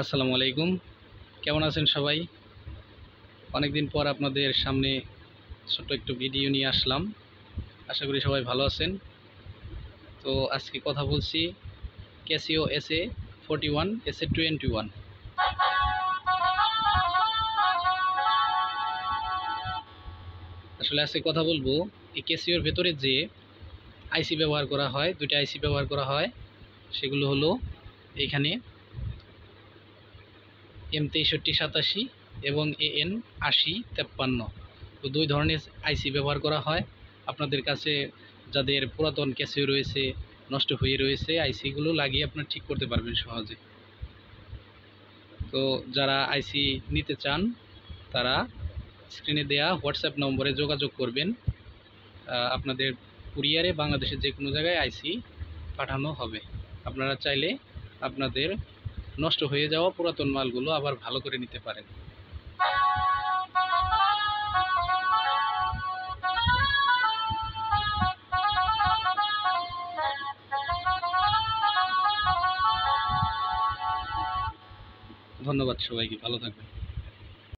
আসসালামু আলাইকুম। কেমন আছেন সবাই? অনেকদিন পর আপনাদের সামনে ছোট্ট একটু ভিডিও নিয়ে আসলাম। আশা করি সবাই ভালো আছেন। তো আজকে কথা বলছি ক্যাসিও SA41 SA21। আসলে আজকে কথা বলবো এই ক্যাসিওর ভেতরে যে আইসি ব্যবহার করা হয়, দুইটা আইসি ব্যবহার করা হয়, সেগুলো হলো এইখানে M6387 এবং AN8053। তো দুই ধরনের আইসি ব্যবহার করা হয়। আপনাদের কাছে যাদের পুরাতন ক্যাসিও রয়েছে, নষ্ট হয়ে রয়েছে, আইসিগুলো লাগিয়ে আপনারা ঠিক করতে পারবেন সহজে। তো যারা আইসি নিতে চান তারা স্ক্রিনে দেয়া হোয়াটসঅ্যাপ নম্বরে যোগাযোগ করবেন। আপনাদের কুরিয়ারে বাংলাদেশের যে কোনো জায়গায় আইসি পাঠানো হবে। আপনারা চাইলে আপনাদের নষ্ট হয়ে যাওয়া পুরাতন মালগুলো আবার ভালো করে নিতে পারেন। ধন্যবাদ সবাইকে, ভালো থাকবেন।